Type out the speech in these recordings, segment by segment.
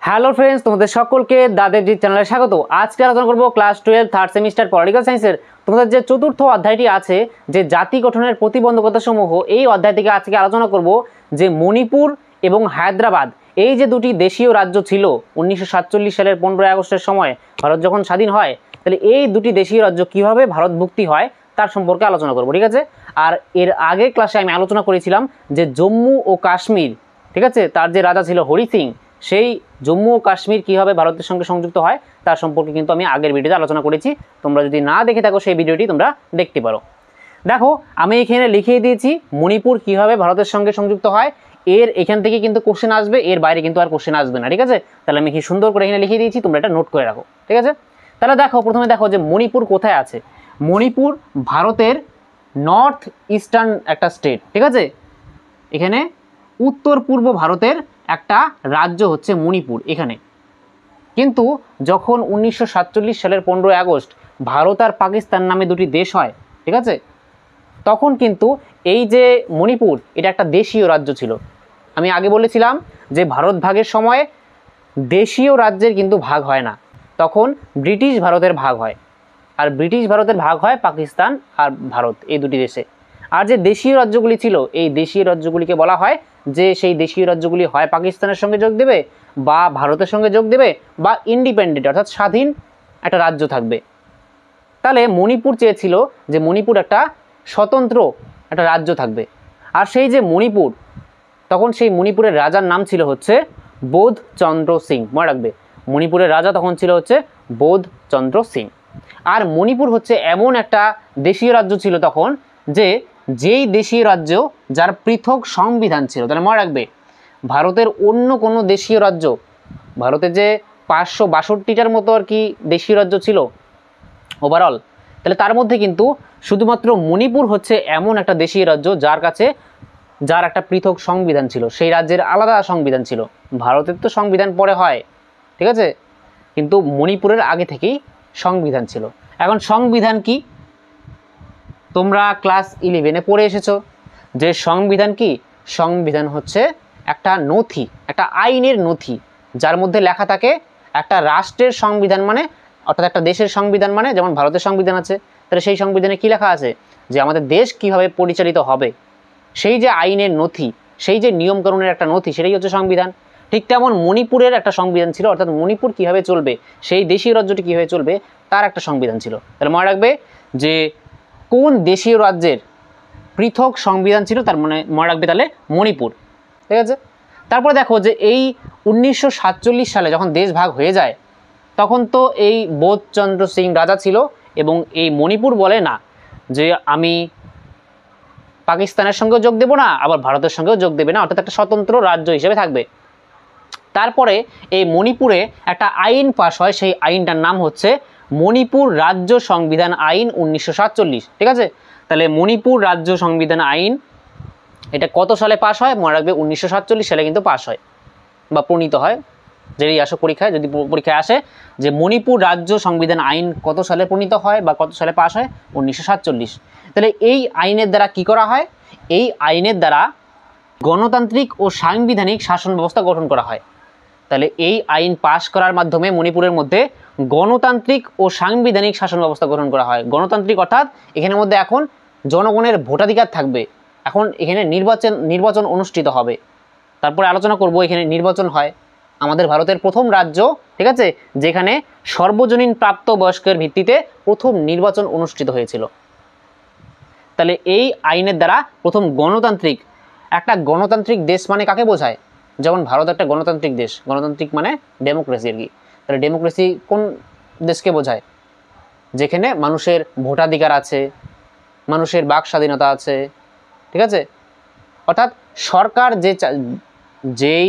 Hello friends, তোমাদের সকলকে দাদেবজি চ্যানেলে স্বাগত। আজকে আলোচনা করব ক্লাস 12 থার্ড সেমিস্টার পলিটিক্যাল সায়েন্সের তোমাদের যে চতুর্থ অধ্যায়টি আছে, যে জাতি গঠনের প্রতিবন্ধকতা সমূহ, এই অধ্যায় থেকে আজকে আলোচনা করব যে মণিপুর এবং হায়দ্রাবাদ এই যে দুটি দেশীয় রাজ্য ছিল 1947 সালের 15 আগস্টের সময় ভারত যখন স্বাধীন হয়, তাহলে এই দুটি দেশীয় রাজ্য কীভাবে ভারতভুক্তি হয় তার সম্পর্কে আলোচনা করব। ঠিক আছে, আর এর আগের ক্লাসে আমি আলোচনা করেছিলাম যে জম্মু ও কাশ্মীর, ঠিক আছে, তার যে রাজা ছিল হরি সিং, সেই জম্মু ও কাশ্মীর কীভাবে ভারতের সঙ্গে সংযুক্ত হয় তার সম্পর্কে কিন্তু আমি আগের ভিডিওতে আলোচনা করেছি। তোমরা যদি না দেখে থাকো সেই ভিডিওটি তোমরা দেখতে পারো। দেখো, আমি এখানে লিখিয়ে দিয়েছি মণিপুর কীভাবে ভারতের সঙ্গে সংযুক্ত হয়। এখান থেকে কিন্তু কোশ্চেন আসবে, এর বাইরে কিন্তু আর কোশ্চেন আসবে না। ঠিক আছে, তাহলে আমি কি সুন্দর করে এখানে লিখিয়ে দিয়েছি, তোমরা এটা নোট করে রাখো। ঠিক আছে, তাহলে দেখো, প্রথমে দেখো যে মণিপুর কোথায় আছে। মণিপুর ভারতের নর্থ ইস্টার্ন একটা স্টেট। ঠিক আছে, এখানে উত্তর পূর্ব ভারতের একটা রাজ্য হচ্ছে মণিপুর এখানে। কিন্তু যখন 1947 সালের 15 আগস্ট ভারত আর পাকিস্তান নামে দুটি দেশ হয়, ঠিক আছে, তখন কিন্তু এই যে মণিপুর এটা একটা দেশীয় রাজ্য ছিল। আমি আগে বলেছিলাম যে ভারত ভাগের সময় দেশীয় রাজ্যের কিন্তু ভাগ হয় না, তখন ব্রিটিশ ভারতের ভাগ হয়। আর ব্রিটিশ ভারতের ভাগ হয় পাকিস্তান আর ভারত এই দুটি দেশে। আর যে দেশীয় রাজ্যগুলি ছিল, এই দেশীয় রাজ্যগুলিকে বলা হয় যে সেই দেশীয় রাজ্যগুলি হয় পাকিস্তানের সঙ্গে যোগ দেবে, বা ভারতের সঙ্গে যোগ দেবে, বা ইন্ডিপেন্ডেন্ট অর্থাৎ স্বাধীন একটা রাজ্য থাকবে। তাহলে মণিপুর চেয়েছিল যে মণিপুর একটা স্বতন্ত্র একটা রাজ্য থাকবে। আর সেই যে মণিপুর, তখন সেই মণিপুরের রাজার নাম ছিল হচ্ছে বোধচন্দ্র সিং। মনে রাখবে, মণিপুরের রাজা তখন ছিল হচ্ছে বোধচন্দ্র সিং। আর মণিপুর হচ্ছে এমন একটা দেশীয় রাজ্য ছিল তখন, যেই দেশীয় রাজ্য যার পৃথক সংবিধান ছিল। তাহলে মনে রাখবে, ভারতের অন্য কোনো দেশীয় রাজ্য, ভারতের যে 562টার মতো আর কি দেশীয় রাজ্য ছিল ওভারঅল, তাহলে তার মধ্যে কিন্তু শুধুমাত্র মণিপুর হচ্ছে এমন একটা দেশীয় রাজ্য যার একটা পৃথক সংবিধান ছিল। সেই রাজ্যের আলাদা সংবিধান ছিল। ভারতের তো সংবিধান পরে হয়, ঠিক আছে, কিন্তু মণিপুরের আগে থেকেই সংবিধান ছিল। এখন সংবিধান কি, তোমরা ক্লাস 11-এ পড়ে এসেছো যে সংবিধান কি। সংবিধান হচ্ছে একটা নথি, একটা আইনের নথি, যার মধ্যে লেখা থাকে একটা রাষ্ট্রের সংবিধান মানে, অর্থাৎ একটা দেশের সংবিধান মানে, যেমন ভারতের সংবিধান আছে, তাহলে সেই সংবিধানে কি লেখা আছে যে আমাদের দেশ কিভাবে পরিচালিত হবে, সেই যে আইনের নথি, সেই যে নিয়মকানুনের একটা নথি, সেটাই হচ্ছে সংবিধান। ঠিক তেমন মণিপুরের একটা সংবিধান ছিল, অর্থাৎ মণিপুর কীভাবে চলবে, সেই দেশীয় রাজ্যটি কীভাবে চলবে তার একটা সংবিধান ছিল। তাহলে মনে রাখবে যে কোন দেশীয় রাজ্যের পৃথক সংবিধান ছিল, তার মনে রাখবে তাহলে মণিপুর। ঠিক আছে, তারপরে দেখো যে এই 1947 সালে যখন দেশ ভাগ হয়ে যায়, তখন তো এই বোধচন্দ্র সিং রাজা ছিল, এবং এই মণিপুর বলে না যে আমি পাকিস্তানের সঙ্গেও যোগ দেব না, আবার ভারতের সঙ্গেও যোগ দেবে না, অর্থাৎ একটা স্বতন্ত্র রাজ্য হিসেবে থাকবে। তারপরে এই মণিপুরে একটা আইন পাস হয়, সেই আইনটার নাম হচ্ছে মণিপুর রাজ্য সংবিধান আইন 1947। ঠিক আছে, তাহলে মণিপুর রাজ্য সংবিধান আইন এটা কত সালে পাস হয় মনে রাখবে, 1947 সালে কিন্তু পাস হয় বা প্রণীত হয়। যদি আসো পরীক্ষায়, যদি পরীক্ষায় আসে যে মণিপুর রাজ্য সংবিধান আইন কত সালে প্রণীত হয় বা কত সালে পাস হয়, 1947। তাহলে এই আইনের দ্বারা কি করা হয়, এই আইনের দ্বারা গণতান্ত্রিক ও সাংবিধানিক শাসন ব্যবস্থা গঠন করা হয়। তাহলে এই আইন পাশ করার মাধ্যমে মণিপুরের মধ্যে গণতান্ত্রিক ও সাংবিধানিক শাসন ব্যবস্থা গঠন করা হয়। গণতান্ত্রিক অর্থাৎ এখানের মধ্যে এখন জনগণের ভোটাধিকার থাকবে, এখন এখানে নির্বাচন অনুষ্ঠিত হবে। তারপরে আলোচনা করব এখানে নির্বাচন হয়। আমাদের ভারতের প্রথম রাজ্য, ঠিক আছে, যেখানে সর্বজনীন প্রাপ্তবয়স্কের ভিত্তিতে প্রথম নির্বাচন অনুষ্ঠিত হয়েছিল। তাহলে এই আইনের দ্বারা প্রথম একটা গণতান্ত্রিক দেশ মানে কাকে বোঝায়, যেমন ভারত একটা গণতান্ত্রিক দেশ, গণতান্ত্রিক মানে ডেমোক্রেসি আর কি। তাহলে ডেমোক্রেসি কোন দেশকে বোঝায়, যেখানে মানুষের ভোটাধিকার আছে, মানুষের বাক স্বাধীনতা আছে। ঠিক আছে, অর্থাৎ সরকার যেই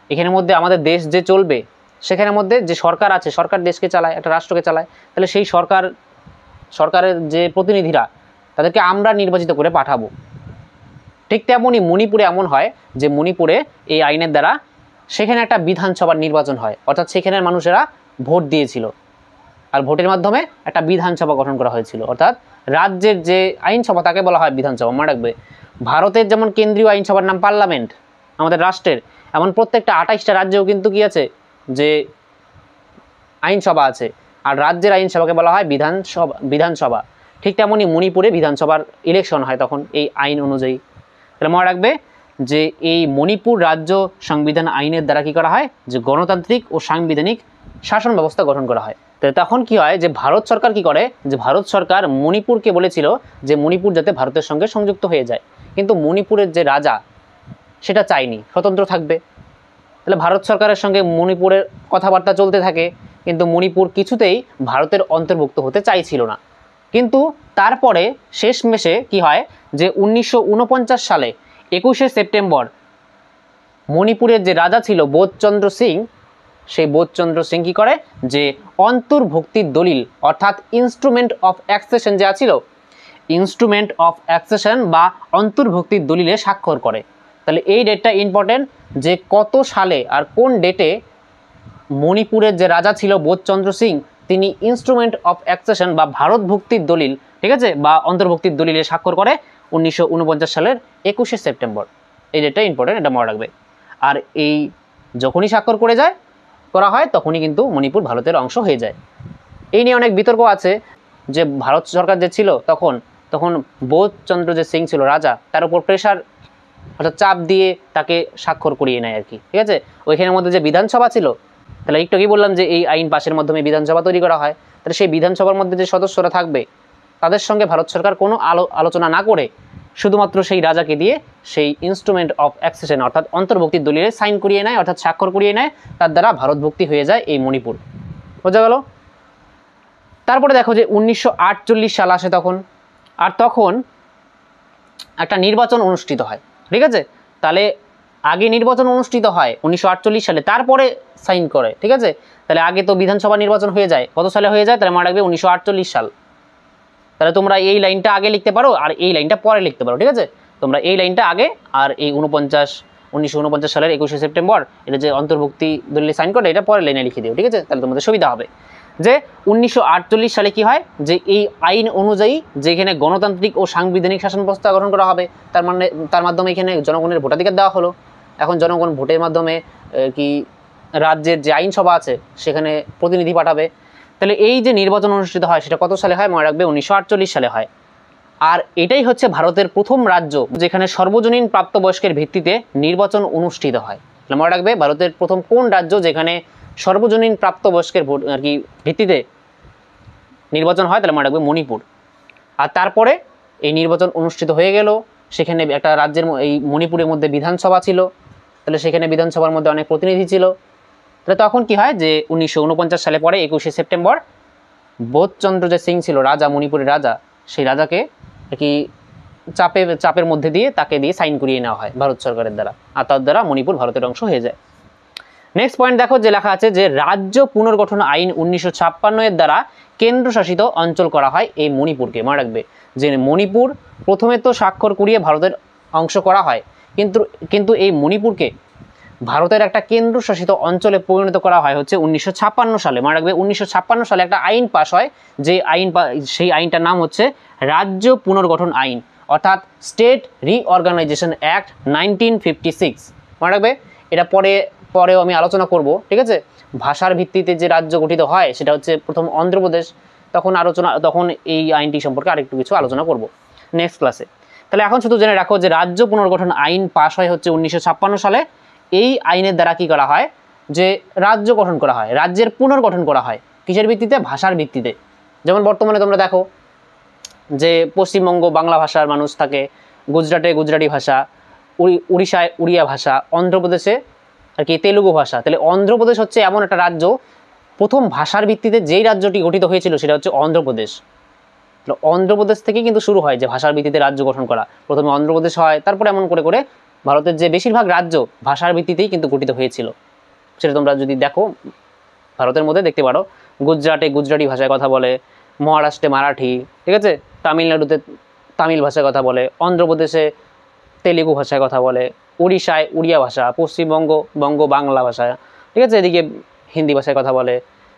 এখানের মধ্যে আমাদের দেশ যে চলবে, সেখানের মধ্যে যে সরকার আছে, সরকার দেশকে চালায়, একটা রাষ্ট্রকে চালায়। তাহলে সেই সরকারের যে প্রতিনিধিরা, তাদেরকে আমরা নির্বাচিত করে পাঠাবো। ঠিক তেমনই মণিপুরে এমন হয় যে মণিপুরে এই আইনের দ্বারা সেখানে একটা বিধানসভার নির্বাচন হয়, অর্থাৎ সেখানের মানুষেরা ভোট দিয়েছিল, আর ভোটের মাধ্যমে একটা বিধানসভা গঠন করা হয়েছিল। অর্থাৎ রাজ্যের যে আইনসভা তাকে বলা হয় বিধানসভা। মনে রাখবে, ভারতের যেমন কেন্দ্রীয় আইনসভার নাম পার্লামেন্ট আমাদের রাষ্ট্রের, এমন প্রত্যেকটা 28টা রাজ্যেও কিন্তু কি আছে, যে আইনসভা আছে, আর রাজ্যের আইনসভাকে বলা হয় বিধানসভা। ঠিক তেমনই মণিপুরে বিধানসভার ইলেকশন হয় তখন এই আইন অনুযায়ী। তাহলে মনে রাখবে যে এই মণিপুর রাজ্য সংবিধান আইনের দ্বারা কী করা হয়, যে গণতান্ত্রিক ও সাংবিধানিক শাসন ব্যবস্থা গঠন করা হয়। তো তখন কি হয়, যে ভারত সরকার কি করে, যে ভারত সরকার মণিপুরকে বলেছিল যে মণিপুর যাতে ভারতের সঙ্গে সংযুক্ত হয়ে যায়, কিন্তু মণিপুরের যে রাজা সেটা চায়নি, স্বতন্ত্র থাকবে। তাহলে ভারত সরকারের সঙ্গে মণিপুরের কথাবার্তা চলতে থাকে, কিন্তু মণিপুর কিছুতেই ভারতের অন্তর্ভুক্ত হতে চাইছিল না। কিন্তু তারপরে শেষমেশে কি হয়, যে 1949 সালে 21শে সেপ্টেম্বর মণিপুরের যে রাজা ছিল বোধচন্দ্র সিং, সেই বোধচন্দ্র সিং কী করে, যে অন্তর্ভুক্তির দলিল অর্থাৎ ইনস্ট্রুমেন্ট অফ অ্যাকসেশন যা ছিল, ইনস্ট্রুমেন্ট অফ অ্যাকসেশন বা অন্তর্ভুক্তির দলিলে স্বাক্ষর করে। তাহলে এই ডেটটা ইম্পর্টেন্ট, যে কত সালে আর কোন ডেটে মণিপুরের যে রাজা ছিল বোধচন্দ্র সিং, তিনি ইনস্ট্রুমেন্ট অফ অ্যাকসেশন বা ভারতভুক্তির দলিল, ঠিক আছে, বা অন্তর্ভুক্তির দলিলে স্বাক্ষর করে 1949 সালের 21শে সেপ্টেম্বর। এই ডেটটা ইম্পর্টেন্ট, এটা মনে রাখবে। আর এই যখনই স্বাক্ষর করা হয় তখনই কিন্তু মণিপুর ভারতের অংশ হয়ে যায়। এই নিয়ে অনেক বিতর্ক আছে, যে ভারত সরকার যে ছিল তখন বোধচন্দ্র যে সিং ছিল রাজা, তার উপর প্রেশার অর্থাৎ চাপ দিয়ে তাকে স্বাক্ষর করিয়ে নেয় আর কি, ঠিক আছে। ওইখানের মধ্যে যে বিধানসভা ছিল, তাহলে একটু কি বললাম যে এই আইন পাশের মাধ্যমে বিধানসভা তৈরি করা হয়, তাহলে সেই বিধানসভার মধ্যে যে সদস্যরা থাকবে তাদের সঙ্গে ভারত সরকার কোনো আলোচনা না করে শুধুমাত্র সেই রাজাকে দিয়ে সেই ইনস্ট্রুমেন্ট অফ অ্যাকসেশন অর্থাৎ অন্তর্ভুক্তির দলিলে সাইন করিয়ে নেয়, অর্থাৎ স্বাক্ষর করিয়ে নেয়, তার দ্বারা ভারতভুক্তি হয়ে যায় এই মণিপুর। বোঝা গেল? তারপরে দেখো যে 1948 সাল আসে তখন, আর তখন একটা নির্বাচন অনুষ্ঠিত হয়, ঠিক আছে। তাহলে আগে নির্বাচন অনুষ্ঠিত হয় 1948 সালে, তারপরে সাইন করে, ঠিক আছে। তাহলে আগে তো বিধানসভা নির্বাচন হয়ে যায়, কত সালে হয়ে যায়, তাহলে মনে রাখবে 1948 সাল। তাহলে তোমরা এই লাইনটা আগে লিখতে পারো আর এই লাইনটা পরে লিখতে পারো, ঠিক আছে। তোমরা এই লাইনটা আগে আর এই 1949 সালের 21শে সেপ্টেম্বর এটা যে অন্তর্ভুক্তি দলিলে সাইন করে এটা পরে লাইনে লিখে দিও, ঠিক আছে, তাহলে তোমাদের সুবিধা হবে। যে 1948 সালে কি হয়, যে এই আইন অনুযায়ী যেখানে গণতান্ত্রিক ও সাংবিধানিক শাসন ব্যবস্থা গঠন করা হবে, তার মাধ্যমে এখানে জনগণের ভোটাধিকার দেওয়া হলো। এখন জনগণ ভোটের মাধ্যমে কি রাজ্যের যে আইনসভা আছে সেখানে প্রতিনিধি পাঠাবে। তাহলে এই যে নির্বাচন অনুষ্ঠিত হয় সেটা কত সালে হয়, মনে রাখবে 1948 সালে হয়। আর এটাই হচ্ছে ভারতের প্রথম রাজ্য যেখানে সর্বজনীন প্রাপ্তবয়স্কের ভিত্তিতে নির্বাচন অনুষ্ঠিত হয়। তাহলে মনে রাখবে ভারতের প্রথম কোন রাজ্য যেখানে সর্বজনীন প্রাপ্তবয়স্কের ভোট আর কি ভিত্তিতে নির্বাচন হয়, তাহলে মনে রাখবে মণিপুর। আর তারপরে এই নির্বাচন অনুষ্ঠিত হয়ে গেল, সেখানে একটা রাজ্যের এই মণিপুরের মধ্যে বিধানসভা ছিল, তাহলে সেখানে বিধানসভার মধ্যে অনেক প্রতিনিধি ছিল। তাহলে তখন কি হয়, যে 1949 সালে পরে 21শে সেপ্টেম্বর বোধচন্দ্র যে সিং ছিল রাজা, মণিপুরের রাজা, সেই রাজাকে কি চাপের মধ্যে দিয়ে তাকে দিয়ে সাইন করিয়ে নেওয়া হয় ভারত সরকারের দ্বারা, আর তার দ্বারা মণিপুর ভারতের অংশ হয়ে যায়। নেক্সট পয়েন্ট দেখো, যে লেখা আছে যে রাজ্য পুনর্গঠন আইন 1956 এর দ্বারা কেন্দ্রশাসিত অঞ্চল করা হয় এই মণিপুরকে। মনে রাখবে যে মণিপুর প্রথমে তো স্বাক্ষর করিয়ে ভারতের অংশ করা হয়, কিন্তু এই মণিপুরকে ভারতের একটা কেন্দ্রশাসিত অঞ্চলে পরিণত করা হয় হচ্ছে 1956 সালে। মনে রাখবে 1956 সালে একটা আইন পাস হয়, যে সেই আইনটার নাম হচ্ছে রাজ্য পুনর্গঠন আইন, অর্থাৎ স্টেট রিঅর্গানাইজেশন অ্যাক্ট 1956। মনে রাখবে এটা পরেও আমি আলোচনা করব, ঠিক আছে। ভাষার ভিত্তিতে যে রাজ্য গঠিত হয় সেটা হচ্ছে প্রথম অন্ধ্রপ্রদেশ, তখন এই আইনটি সম্পর্কে আরেকটু কিছু আলোচনা করব নেক্সট ক্লাসে। তাহলে এখন শুধু জেনে রাখো যে রাজ্য পুনর্গঠন আইন পাস হয় হচ্ছে 1956 সালে। এই আইনের দ্বারা কি করা হয়, যে রাজ্য গঠন করা হয়, রাজ্যের পুনর্গঠন করা হয়, কিসের ভিত্তিতে, ভাষার ভিত্তিতে। যেমন বর্তমানে তোমরা দেখো যে পশ্চিমবঙ্গ বাংলা ভাষার মানুষ থাকে, গুজরাটে গুজরাটি ভাষা, উড়িষ্যায় উড়িয়া ভাষা, অন্ধ্রপ্রদেশে আর কি তেলুগু ভাষা। তাহলে অন্ধ্রপ্রদেশ হচ্ছে এমন একটা রাজ্য, প্রথম ভাষার ভিত্তিতে যেই রাজ্যটি গঠিত হয়েছিল সেটা হচ্ছে অন্ধ্রপ্রদেশ। অন্ধ্রপ্রদেশ থেকেই কিন্তু শুরু হয় যে ভাষার ভিত্তিতে রাজ্য গঠন করা, প্রথমে অন্ধ্রপ্রদেশ হয়, তারপরে এমন করে করে ভারতের যে বেশিরভাগ রাজ্য ভাষার ভিত্তিতেই কিন্তু গঠিত হয়েছিল। সেটা তোমরা যদি দেখো ভারতের মধ্যে দেখতে পারো, গুজরাটে গুজরাটি ভাষায় কথা বলে, মহারাষ্ট্রে মারাঠি, ঠিক আছে, তামিলনাড়ুতে তামিল ভাষায় কথা বলে, অন্ধ্রপ্রদেশে তেলুগু ভাষায় কথা বলে, উড়িষ্যায় উড়িয়া ভাষা, পশ্চিমবঙ্গ বাংলা ভাষা, ঠিক আছে, এদিকে হিন্দি ভাষায় কথা বলে,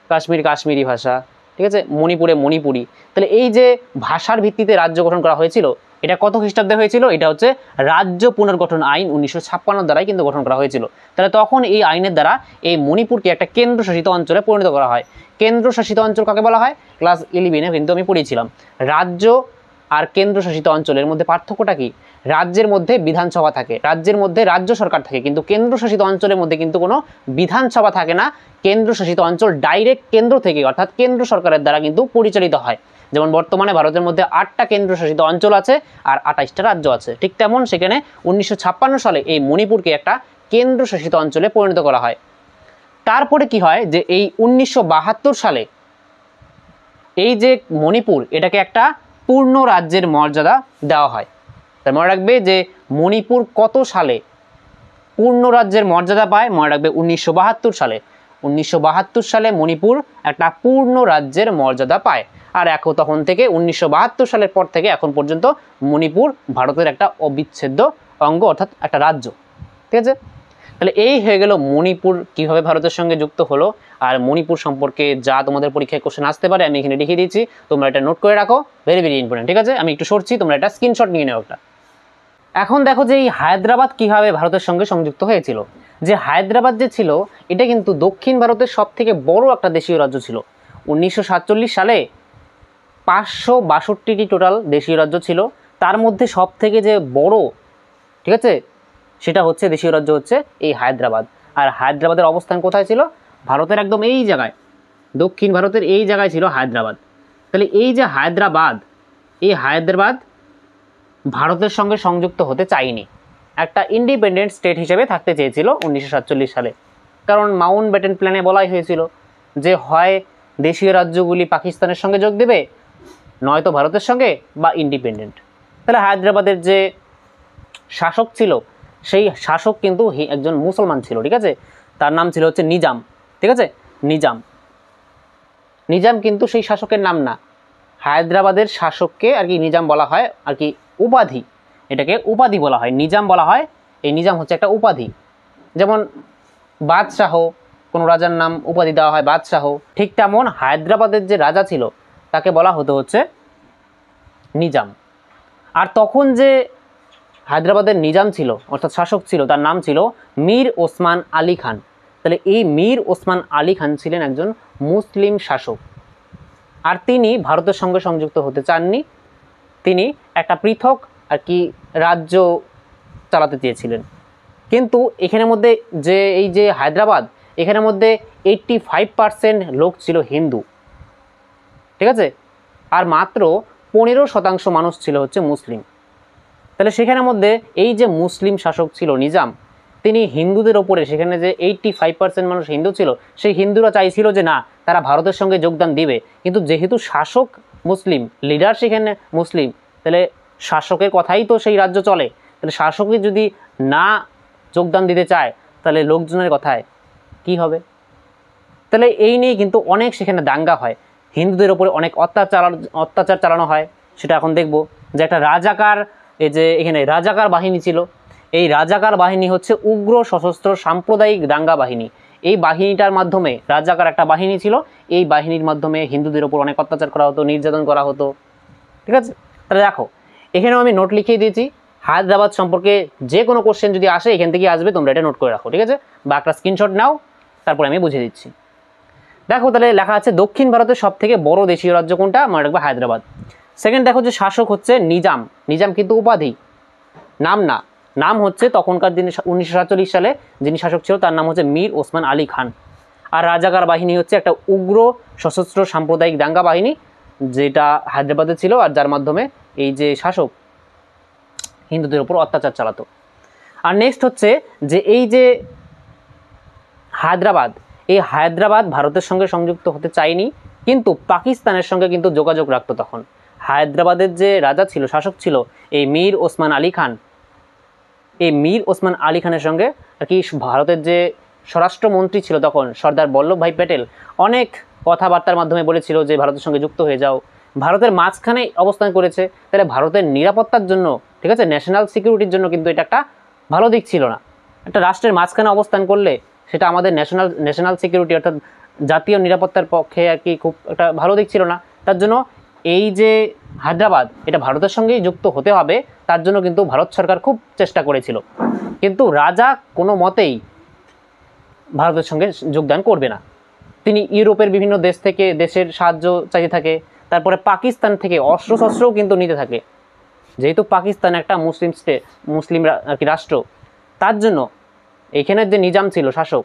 কাশ্মীরি ভাষা, ঠিক আছে, মণিপুরে মণিপুরি। তাহলে এই যে ভাষার ভিত্তিতে রাজ্য গঠন করা হয়েছিল এটা কত খ্রিস্টাব্দে হয়েছিল? এটা হচ্ছে রাজ্য পুনর্গঠন আইন 1956 দ্বারাই কিন্তু গঠন করা হয়েছিল। তাহলে তখন এই আইনের দ্বারা এই মণিপুরকে একটা কেন্দ্রশাসিত অঞ্চলে পরিণত করা হয়। কেন্দ্রশাসিত অঞ্চল কাকে বলা হয়? ক্লাস 11-এ কিন্তু আমি পড়িয়েছিলাম। রাজ্য আর কেন্দ্রশাসিত অঞ্চলের মধ্যে পার্থক্যটা কি? রাজ্যের মধ্যে বিধানসভা থাকে, রাজ্যের মধ্যে রাজ্য সরকার থাকে, কিন্তু কেন্দ্রশাসিত অঞ্চলের মধ্যে কিন্তু কোনো বিধানসভা থাকে না। কেন্দ্রশাসিত অঞ্চল ডাইরেক্ট কেন্দ্র থেকে অর্থাৎ কেন্দ্র সরকারের দ্বারা কিন্তু পরিচালিত হয়। যেমন বর্তমানে ভারতের মধ্যে 8টা কেন্দ্রশাসিত অঞ্চল আছে আর 28টা রাজ্য আছে, ঠিক তেমন সেখানে 1956 সালে এই মণিপুরকে একটা কেন্দ্রশাসিত অঞ্চলে পরিণত করা হয়। তারপরে কি হয় যে এই 1972 সালে এই যে মণিপুর এটাকে একটা পূর্ণ রাজ্যের মর্যাদা দেওয়া হয়। তার মনে রাখবে যে মণিপুর কত সালে পূর্ণ রাজ্যের মর্যাদা পায়? মনে রাখবে 1972 সালে। 1972 সালে মণিপুর একটা পূর্ণ রাজ্যের মর্যাদা পায়। আর এখন তখন থেকে 1972 সালের পর থেকে এখন পর্যন্ত মণিপুর ভারতের একটা অবিচ্ছেদ্য অঙ্গ অর্থাৎ একটা রাজ্য। ঠিক আছে, তাহলে এই হয়ে গেল মণিপুর কিভাবে ভারতের সঙ্গে যুক্ত হলো। আর মণিপুর সম্পর্কে যা তোমাদের পরীক্ষায় কোশ্চেন আসতে পারে আমি এখানে লিখে দিয়েছি, তোমরা এটা নোট করে রাখো, ভেরি ভেরি ইম্পর্টেন্ট। ঠিক আছে, আমি একটু সরছি, তোমরা এটা স্ক্রিনশট নিয়ে নেও একটা। এখন দেখো যে এই হায়দ্রাবাদ কিভাবে ভারতের সঙ্গে সংযুক্ত হয়েছিল। যে হায়দ্রাবাদ যে ছিল এটা কিন্তু দক্ষিণ ভারতের সব থেকে বড় একটা দেশীয় রাজ্য ছিল। 1947 সালে 562টি টোটাল দেশীয় রাজ্য ছিল, তার মধ্যে সব থেকে যে বড়, ঠিক আছে, সেটা হচ্ছে দেশীয় রাজ্য হচ্ছে এই হায়দ্রাবাদ। আর হায়দ্রাবাদের অবস্থান কোথায় ছিল? ভারতের একদম এই জায়গায়, দক্ষিণ ভারতের এই জায়গায় ছিল হায়দ্রাবাদ। তাহলে এই যে হায়দ্রাবাদ, এই হায়দ্রাবাদ ভারতের সঙ্গে সংযুক্ত হতে চায়নি, একটা ইন্ডিপেন্ডেন্ট স্টেট হিসেবে থাকতে চেয়েছিল 1947 সালে। কারণ মাউন্ট ব্যাটেন প্ল্যানে বলাই হয়েছিল যে হয় দেশীয় রাজ্যগুলি পাকিস্তানের সঙ্গে যোগ দেবে, নয়তো ভারতের সঙ্গে, বা ইন্ডিপেন্ডেন্ট। তাহলে হায়দ্রাবাদের যে শাসক ছিল সেই শাসক কিন্তু একজন মুসলমান ছিল। ঠিক আছে, তার নাম ছিল হচ্ছে নিজাম। ঠিক আছে, নিজাম। নিজাম কিন্তু সেই শাসকের নাম না, হায়দ্রাবাদের শাসককে আর কি নিজাম বলা হয়, আর কি উপাধি, এটাকে উপাধি বলা হয়, নিজাম বলা হয়। এই নিজাম হচ্ছে একটা উপাধি, যেমন বাদশাহ, কোনো রাজার নাম উপাধি দেওয়া হয় বাদশাহ, ঠিক তেমন হায়দ্রাবাদের যে রাজা ছিল তাকে বলা হতো হচ্ছে নিজাম। আর তখন যে হায়দ্রাবাদের নিজাম ছিল অর্থাৎ শাসক ছিল তার নাম ছিল মীর ওসমান আলী খান। তাহলে এই মীর ওসমান আলী খান ছিলেন একজন মুসলিম শাসক, আর তিনি ভারতের সঙ্গে সংযুক্ত হতে চাননি, তিনি একটা পৃথক আর কি রাজ্য চালাতে চেয়েছিলেন। কিন্তু এখানের মধ্যে যে এই যে হায়দ্রাবাদ, এখানের মধ্যে 85% লোক ছিল হিন্দু। ঠিক আছে, আর মাত্র 15% মানুষ ছিল হচ্ছে মুসলিম। তাহলে সেখানের মধ্যে এই যে মুসলিম শাসক ছিল নিজাম, তিনি হিন্দুদের ওপরে, সেখানে যে 85% মানুষ হিন্দু ছিল, সেই হিন্দুরা চাইছিল যে না তারা ভারতের সঙ্গে যোগদান দিবে, কিন্তু যেহেতু শাসক মুসলিম, লিডার সেখানে মুসলিম, তাহলে শাসকের কথাই তো সেই রাজ্য চলে। তাহলে শাসকই যদি না যোগদান দিতে চায় তাহলে লোকজনের কথায় কি হবে? তাহলে এই নিয়ে কিন্তু অনেক সেখানে দাঙ্গা হয়, হিন্দুদের ওপরে অনেক অত্যাচার চালানো হয়। সেটা এখন দেখব যে একটা রাজাকার, এই যে এখানে রাজাকার বাহিনী ছিল, এই রাজাকার বাহিনী হচ্ছে উগ্র সশস্ত্র সাম্প্রদায়িক দাঙ্গা বাহিনী। এই বাহিনীটার মাধ্যমে, রাজাকার একটা বাহিনী ছিল, এই বাহিনীর মাধ্যমে হিন্দুদের ওপর অনেক অত্যাচার করা হতো, নির্যাতন করা হতো। ঠিক আছে, তাহলে দেখো এখানেও আমি নোট লিখিয়ে দিয়েছি। হায়দ্রাবাদ সম্পর্কে যে কোনো কোশ্চেন যদি আসে এখান থেকে আসবে, তোমরা এটা নোট করে রাখো। ঠিক আছে, বা একটা স্ক্রিনশট নাও, তারপরে আমি বুঝিয়ে দিচ্ছি। দেখো তাহলে লেখা আছে দক্ষিণ ভারতের সব থেকে বড় দেশীয় রাজ্য কোনটা? মনে রাখবে হায়দ্রাবাদ। সেকেন্ড দেখো যে শাসক হচ্ছে নিজাম। নিজাম কিন্তু উপাধি, নাম না, নাম হচ্ছে তখনকার দিনে 1947 সালে যিনি শাসক ছিল তার নাম হচ্ছে মীর ওসমান আলী খান। আর রাজাকার বাহিনী হচ্ছে একটা উগ্র সশস্ত্র সাম্প্রদায়িক দাঙ্গা বাহিনী যেটা হায়দ্রাবাদে ছিল, আর যার মাধ্যমে এই যে শাসক হিন্দুদের উপর অত্যাচার চালাতো। আর নেক্সট হচ্ছে যে এই যে হায়দ্রাবাদ, এই হায়দ্রাবাদ ভারতের সঙ্গে সংযুক্ত হতে চায়নি, কিন্তু পাকিস্তানের সঙ্গে কিন্তু যোগাযোগ রাখতো। তখন হায়দ্রাবাদের যে রাজা ছিল, শাসক ছিল এই মীর ওসমান আলী খান, এই মীর ওসমান আলী খানের সঙ্গে আর কি ভারতের যে স্বরাষ্ট্রমন্ত্রী ছিল তখন সর্দার বল্লভভাই প্যাটেল অনেক কথাবার্তার মাধ্যমে বলেছিল যে ভারতের সঙ্গে যুক্ত হয়ে যাও। ভারতের মাঝখানে অবস্থান করেছে, তাহলে ভারতের নিরাপত্তার জন্য, ঠিক আছে, ন্যাশনাল সিকিউরিটির জন্য কিন্তু এটা একটা ভালো দিক ছিল না। একটা রাষ্ট্রের মাঝখানে অবস্থান করলে সেটা আমাদের ন্যাশনাল সিকিউরিটি অর্থাৎ জাতীয় নিরাপত্তার পক্ষে আর কি খুব একটা ভালো দিক ছিল না। তার জন্য এই যে হায়দ্রাবাদ এটা ভারতের সঙ্গেই যুক্ত হতে হবে, তার জন্য কিন্তু ভারত সরকার খুব চেষ্টা করেছিল, কিন্তু রাজা কোনো মতেই ভারতের সঙ্গে যোগদান করবে না। তিনি ইউরোপের বিভিন্ন দেশ থেকে দেশের সাহায্য চাইতে থাকে, তারপরে পাকিস্তান থেকে অস্ত্রশস্ত্রও কিন্তু নিতে থাকে। যেহেতু পাকিস্তান একটা মুসলিম আর কি রাষ্ট্র, তার জন্য এইখানের যে নিজাম ছিল শাসক,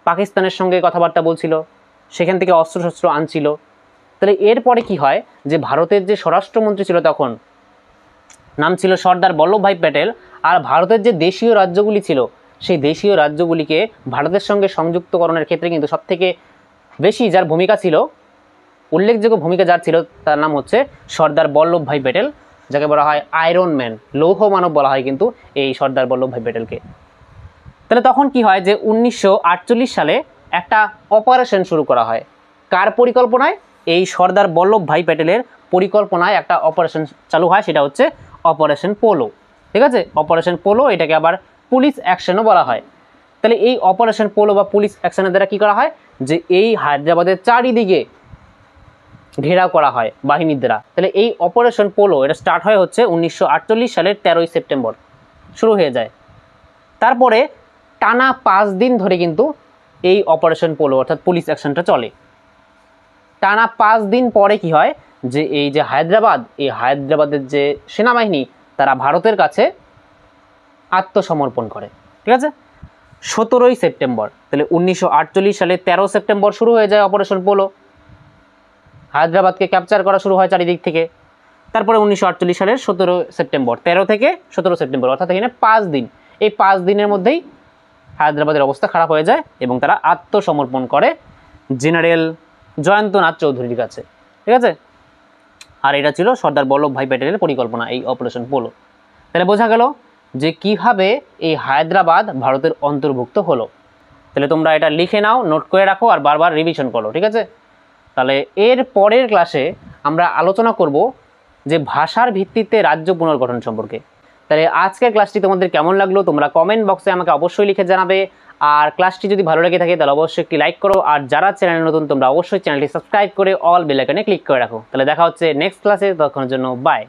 পাকিস্তানের সঙ্গে কথাবার্তা বলছিল, সেখান থেকে অস্ত্রশস্ত্র আনছিল। তাহলে এরপরে কি হয় যে ভারতের যে স্বরাষ্ট্রমন্ত্রী ছিল তখন, নাম ছিল সর্দার বল্লভভাই প্যাটেল, আর ভারতের যে দেশীয় রাজ্যগুলি ছিল সেই দেশীয় রাজ্যগুলিকে ভারতের সঙ্গে সংযুক্তকরণের ক্ষেত্রে কিন্তু সবথেকে বেশি যার ভূমিকা ছিল, উল্লেখযোগ্য ভূমিকা যার ছিল, তার নাম হচ্ছে সর্দার বল্লভভাই প্যাটেল, যাকে বলা হয় আয়রন ম্যান, লৌহ মানব বলা হয় কিন্তু এই সর্দার বল্লভভাই প্যাটেলকে। তাহলে তখন কি হয় যে 1948 সালে একটা অপারেশন শুরু করা হয়। কার পরিকল্পনায়? এই সর্দার বল্লভভাই প্যাটেলের পরিকল্পনায় একটা অপারেশন চালু হয়, সেটা হচ্ছে অপারেশন পোলো। ঠিক আছে, অপারেশন পোলো, এটাকে আবার পুলিশ অ্যাকশনও বলা হয়। তাহলে এই অপারেশন পোলো বা পুলিশ অ্যাকশনের দ্বারা কী করা হয় যে এই হায়দ্রাবাদের চারিদিকে ঘেরাও করা হয় বাহিনীর দ্বারা। তাহলে এই অপারেশন পোলো এটা স্টার্ট হয় হচ্ছে 1948 সালের 13ই সেপ্টেম্বর শুরু হয়ে যায়। তারপরে টানা 5 দিন ধরে কিন্তু এই অপারেশন পোলো অর্থাৎ পুলিশ অ্যাকশনটা চলে। টানা 5 দিন পরে কি হয় যে এই যে হায়দ্রাবাদ, এই হায়দ্রাবাদের যে সেনাবাহিনী তারা ভারতের কাছে আত্মসমর্পণ করে। ঠিক আছে, 17ই সেপ্টেম্বর। তাহলে 1948 সালে 13 সেপ্টেম্বর শুরু হয়ে যায় অপারেশন পোলো, হায়দ্রাবাদকে ক্যাপচার করা শুরু হয় চারিদিক থেকে। তারপরে 1948 সালের 17 সেপ্টেম্বর, 13 থেকে 17 সেপ্টেম্বর অর্থাৎ এখানে 5 দিন, এই 5 দিনের মধ্যেই হায়দ্রাবাদের অবস্থা খারাপ হয়ে যায় এবং তারা আত্মসমর্পণ করে জেনারেল জয়ন্তনাথ চৌধুরীর কাছে। ঠিক আছে, আর এটা ছিল সর্দার বল্লভভাই প্যাটেলের পরিকল্পনা, এই অপারেশন পোলো। তাহলে বোঝা গেল যে কিভাবে এই হায়দ্রাবাদ ভারতের অন্তর্ভুক্ত হলো। তাহলে তোমরা এটা লিখে নাও, নোট করে রাখো আর বারবার রিভিশন করো। ঠিক আছে, তাহলে এর পরের ক্লাসে আমরা আলোচনা করব যে ভাষার ভিত্তিতে রাজ্য পুনর্গঠন সম্পর্কে। তাহলে আজকের ক্লাসটি তোমাদের কেমন লাগলো তোমরা কমেন্ট বক্সে আমাকে অবশ্যই লিখে জানাবে। আর ক্লাসটি যদি ভালো লেগে থাকে তাহলে অবশ্যই একটি লাইক করো, আর যারা চ্যানেল নতুন তোমরা অবশ্যই চ্যানেলটি সাবস্ক্রাইব করে অল বেল আইকনে ক্লিক করে রাখো। তাহলে দেখা হচ্ছে নেক্সট ক্লাসে, ততক্ষণের জন্য বাই।